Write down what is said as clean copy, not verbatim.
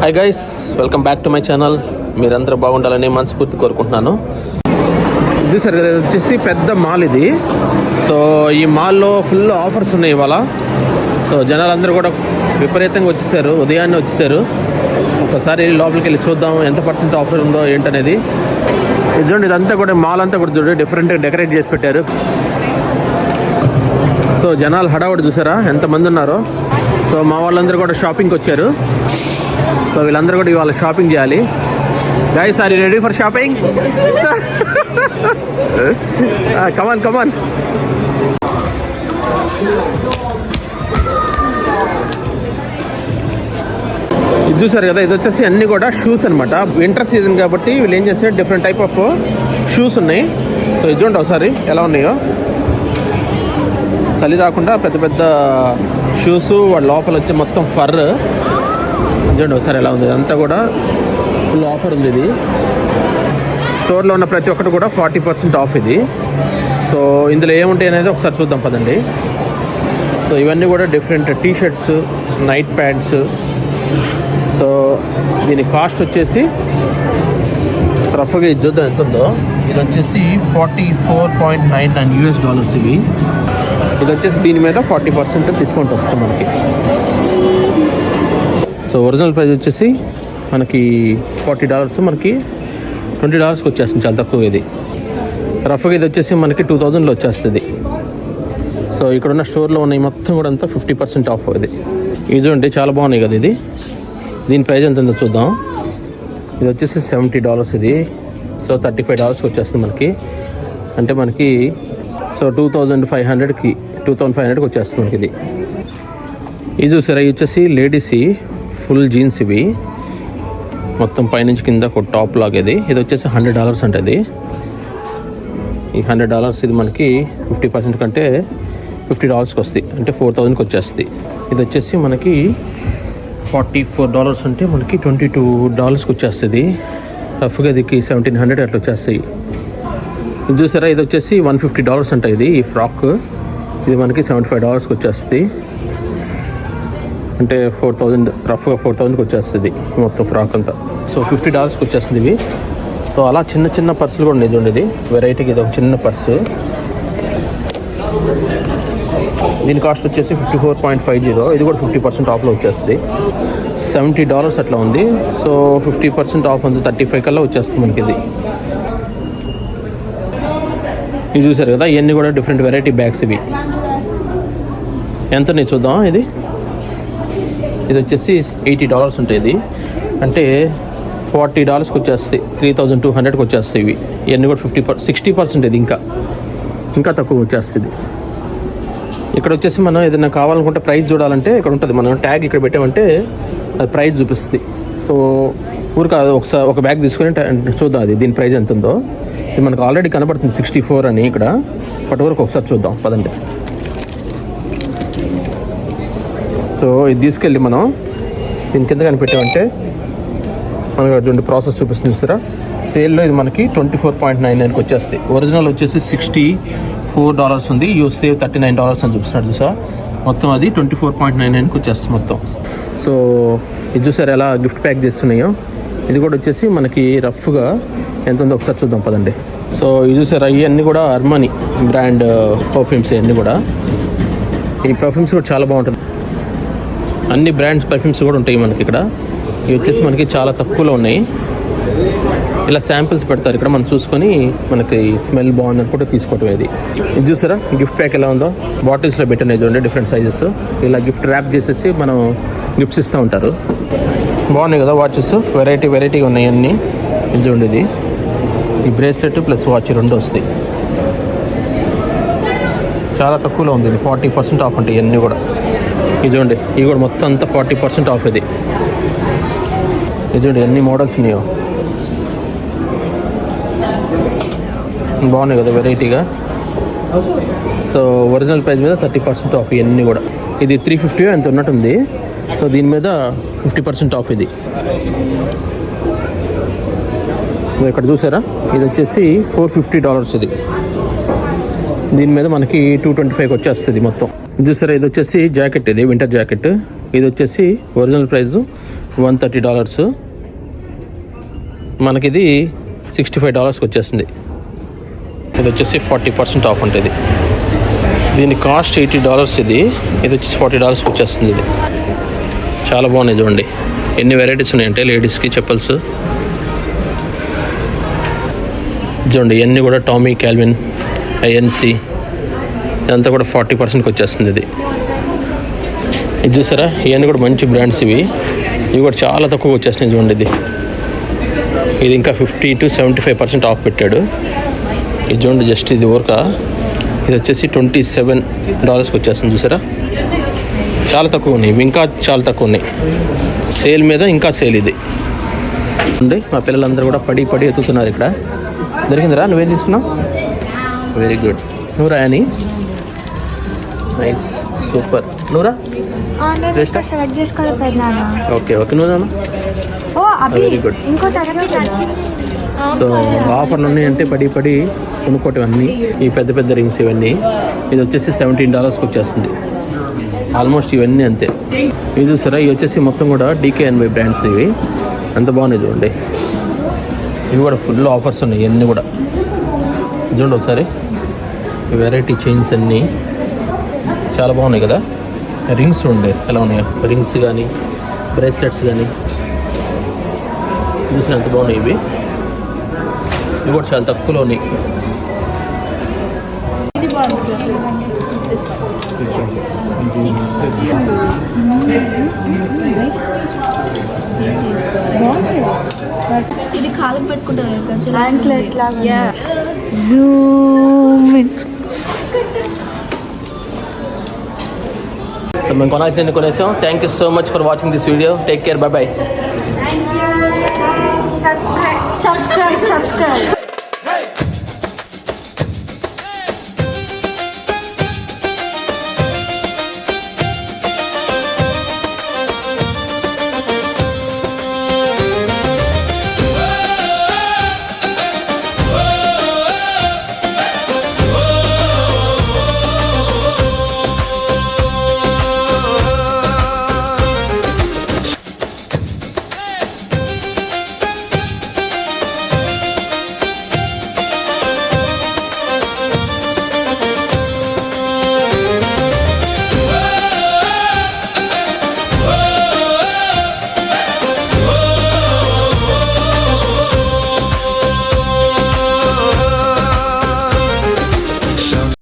Hi guys, welcome back to my channel. మీరందరూ బాగుండాలని మనస్ఫూర్తి కోరుకుంటున్నాను. చూసారు కదా, వచ్చేసి పెద్ద మాల్ ఇది. సో ఈ మాల్లో ఫుల్ ఆఫర్స్ ఉన్నాయి ఇవాళ. సో జనాలందరూ కూడా విపరీతంగా వచ్చేసారు, ఉదయాన్నే వచ్చేసారు. ఒకసారి లోపలికి వెళ్ళి చూద్దాం ఎంత పర్సెంట్ ఆఫర్ ఉందో ఏంటనేది. ఇది చూడండి, ఇదంతా కూడా మాల్ అంతా కూడా చూడండి డిఫరెంట్గా డెకరేట్ చేసి పెట్టారు. సో జనాలు హడావుడి చూసారా ఎంతమంది ఉన్నారో. సో మా వాళ్ళందరూ కూడా షాపింగ్కి వచ్చారు. సో వీళ్ళందరూ కూడా ఇవాళ షాపింగ్ చేయాలి. Guys, are you ready for shopping? Come on come on. ఇది చూసారు కదా, ఇది వచ్చేసి అన్నీ కూడా షూస్ అనమాట. వింటర్ సీజన్ కాబట్టి వీళ్ళు ఏం చేస్తారు, డిఫరెంట్ టైప్ ఆఫ్ షూస్ ఉన్నాయి. సో ఇది చూడండి ఒకసారి ఎలా ఉన్నాయో. చలి రాకుండా పెద్ద పెద్ద షూస్, వాడి లోపల వచ్చి మొత్తం ఫర్. చూడండి ఒకసారి ఎలా ఉంది. అంతా కూడా ఫుల్ ఆఫర్ ఉంది. ఇది స్టోర్లో ఉన్న ప్రతి ఒక్కటి కూడా 40% ఆఫ్ ఇది. సో ఇందులో ఏముంటాయి అనేది ఒకసారి చూద్దాం పదండి. సో ఇవన్నీ కూడా different T shirts, night pants. So దీని కాస్ట్ వచ్చేసి రఫ్గా ఇది చూద్దాం ఎంత ఉందో. ఇది వచ్చేసి $44.99 ఇవి. ఇది వచ్చేసి దీని మీద 40% డిస్కౌంట్ వస్తుంది మనకి. సో ఒరిజినల్ ప్రైస్ వచ్చేసి మనకి $40, మనకి $20కి వచ్చేస్తుంది, చాలా తక్కువ. ఇది రఫ్గా ఇది వచ్చేసి మనకి 2000లో వచ్చేస్తుంది. సో ఇక్కడ ఉన్న స్టోర్లో ఉన్నాయి మొత్తం కూడా అంతా 50% ఆఫ్. ఇది చూడండి చాలా బాగున్నాయి కదా. ఇది దీని ప్రైస్ ఎంత ఉందో చూద్దాం. ఇది వచ్చేసి $70 ఇది. సో $35కి వచ్చేస్తుంది మనకి. అంటే మనకి సో 2500కి వచ్చేస్తుంది మనకి. ఇది చూసారా, ఇది వచ్చేసి లేడీస్ ఫుల్ జీన్స్. ఇవి మొత్తం పైనుంచి కింద ఒక టాప్ లాగా. ఇది వచ్చేసి $100 అంటే. ఈ $100 ఇది మనకి 50% కంటే $50కి వస్తుంది, అంటే 4000కి వచ్చేస్తుంది. ఇది వచ్చేసి మనకి $44 అంటే మనకి $22కి వచ్చేస్తుంది. రఫ్గా ఇదికి 1700 అట్లా వచ్చేస్తాయి. ఇది చూసారా, ఇది వచ్చేసి $150 అంటే. ఇది ఈ ఫ్రాక్ ఇది మనకి $75కి వచ్చేస్తుంది, అంటే 4000, రఫ్గా 4000కి వచ్చేస్తుంది మొత్తం ఫ్రాక్ అంతా. సో $50కి వచ్చేస్తుంది ఇవి. సో అలా చిన్న చిన్న పర్సులు కూడా ఉన్నాయి చూడండి. ఇది వెరైటీకి ఇది ఒక చిన్న పర్సు. దీని కాస్ట్ వచ్చేసి $54.50. ఇది కూడా 50% ఆఫ్లో వచ్చేస్తుంది. $70 అట్లా ఉంది. సో 50% ఆఫ్ ఉంది, 35 కల్లా వచ్చేస్తుంది మనకి. ఇది చూసారు కదా, ఇవన్నీ కూడా డిఫరెంట్ వెరైటీ బ్యాగ్స్. ఇవి ఎంత ఉన్నాయి చూద్దాం. ఇది వచ్చేసి $80 ఉంటాయి. ఇది అంటే $40కి వచ్చేస్తాయి, 3200కి వచ్చేస్తాయి ఇవి. ఇవన్నీ కూడా 60% ఇది ఇంకా తక్కువ వచ్చేస్తుంది. ఇక్కడ వచ్చేసి మనం ఏదైనా కావాలనుకుంటే ప్రైస్ చూడాలంటే ఇక్కడ ఉంటుంది. మనం ట్యాగ్ ఇక్కడ పెట్టామంటే అది ప్రైస్ చూపిస్తుంది. సో ఊరికి ఒకసారి ఒక బ్యాగ్ తీసుకొని చూద్దాం అది దీని ప్రైస్ ఎంత ఉందో. ఇది మనకు ఆల్రెడీ కనబడుతుంది 64 అని ఇక్కడ. పట్ వరకు ఒకసారి చూద్దాం పదండి. సో ఇది తీసుకెళ్ళి మనం దీని కింద కనిపెట్టామంటే మనకు అటువంటి ప్రాసెస్ చూపిస్తుంది సార్. సేల్లో ఇది మనకి 24.99కి వచ్చేస్తుంది. ఒరిజినల్ వచ్చేసి $64 ఉంది. యూ సేవ్ $39 అని చూపిస్తున్నాడు సార్. మొత్తం అది 24.99కి వచ్చేస్తుంది మొత్తం. సో ఇది చూసారు ఎలా గిఫ్ట్ ప్యాక్ చేస్తున్నాయో. ఇది కూడా వచ్చేసి మనకి రఫ్గా ఎంత ఉందో ఒకసారి చూద్దాం పదండి. సో ఇది చూసారా, ఇవన్నీ కూడా అర్మానీ బ్రాండ్ పర్ఫ్యూమ్స్. ఇవన్నీ కూడా ఈ పర్ఫ్యూమ్స్ కూడా చాలా బాగుంటుంది. అన్ని బ్రాండ్స్ పర్ఫ్యూమ్స్ కూడా ఉంటాయి మనకి ఇక్కడ. ఇవి వచ్చేసి మనకి చాలా తక్కువలో ఉన్నాయి. ఇలా శాంపిల్స్ పెడతారు ఇక్కడ, మనం చూసుకొని మనకి స్మెల్ బాగుంది అనుకుంటే తీసుకోవటం. ఇది చూసారా గిఫ్ట్ ప్యాక్ ఎలా ఉందో. బాటిల్స్లో పెట్టినాయి చూడండి, డిఫరెంట్ సైజెస్. ఇలా గిఫ్ట్ ర్యాప్ చేసేసి మనం గిఫ్ట్స్ ఇస్తూ ఉంటారు. బాగున్నాయి కదా వాచెస్, వెరైటీగా ఉన్నాయి అన్నీ. ఇది చూడండి, ఇది ఈ బ్రేస్లెట్ ప్లస్ వాచ్ రెండు వస్తాయి. చాలా తక్కువలో ఉంది. ఇది 40% ఆఫ్ ఉంటాయి ఇవన్నీ కూడా. ఇది చూడండి, ఇవి కూడా మొత్తం అంతా 40% ఆఫ్. ఇది చూడండి ఎన్ని మోడల్స్ ఉన్నాయో. బాగున్నాయి కదా వెరైటీగా. సో ఒరిజినల్ ప్రైస్ మీద 30% ఆఫ్ ఇవన్నీ కూడా. ఇది 350 ఎంత ఉన్నట్టుంది. సో దీని మీద 50% ఆఫ్. ఇది ఇక్కడ చూసారా, ఇది వచ్చేసి $450 ఇది. దీని మీద మనకి 225 వచ్చేస్తుంది మొత్తం. చూసారా, ఇది వచ్చేసి జాకెట్. ఇది వింటర్ జాకెట్. ఇది వచ్చేసి ఒరిజినల్ ప్రైస్ $130. మనకిది $65 వచ్చేస్తుంది. ఇది వచ్చేసి 40% ఆఫ్ ఉంటుంది. దీని కాస్ట్ $80. ఇది వచ్చేసి $40 వచ్చేస్తుంది. ఇది చాలా బాగున్నాయి చూడండి. ఎన్ని వెరైటీస్ ఉన్నాయంటే లేడీస్కి చెప్పల్స్ చూడండి. ఇవన్నీ కూడా టామీ, క్యాల్విన్, ఐఎన్సి ఇదంతా కూడా 40%కి వచ్చేస్తుంది. ఇది చూసారా, ఇవన్నీ కూడా మంచి బ్రాండ్స్. ఇవి కూడా చాలా తక్కువ వచ్చేస్తున్నాయి చూడండి. ఇది ఇంకా 50 to 75% ఆఫ్ పెట్టాడు. ఇది చూడండి జస్ట్ ఇది ఊరక. ఇది వచ్చేసి $27కి వచ్చేస్తుంది. చూసారా, చాలా తక్కువ ఉన్నాయి. ఇవి ఇంకా చాలా తక్కువ ఉన్నాయి. సేల్ మీద ఇంకా సేల్. ఇది ఉంది. మా పిల్లలందరూ కూడా పడి ఎత్తుతున్నారు. ఇక్కడ దొరికిందిరా? నువ్వేం తీసుకున్నావు? Very good. నువ్వురా అని నైస్, సూపర్. నువ్వురా? సెలెక్ట్ చేసుకోవాలి. ఓకే నువ్వురా? Very good. సో ఆఫర్లు ఉన్నాయంటే పడి కొనుక్కోవటం అన్నీ. ఈ పెద్ద రింగ్స్ ఇవన్నీ ఇది వచ్చేసి $17కి వచ్చేస్తుంది. ఆల్మోస్ట్ ఇవన్నీ అంతే. ఇది చూసారా, ఇవి వచ్చేసి మొత్తం కూడా DKNY బ్రాండ్స్. ఇవి అంత బాగున్నాయి చూడండి. ఇవి కూడా ఫుల్ ఆఫర్స్ ఉన్నాయి. ఇవన్నీ కూడా చూడండి ఒకసారి. వెరైటీ చైన్స్ అన్నీ చాలా బాగున్నాయి కదా. రింగ్స్ ఉండే ఎలా ఉన్నాయో, రింగ్స్ కానీ బ్రేస్లెట్స్ కానీ చూసిన ఎంత బాగున్నాయి. ఇవి కూడా చాలా తక్కువలో ఉన్నాయి. ఇది కాలం పెట్టుకుంటారు. మేము కొనాల్సిన కొనేసాం. Thank you so much for watching this video. Take care. Bye. Subscribe.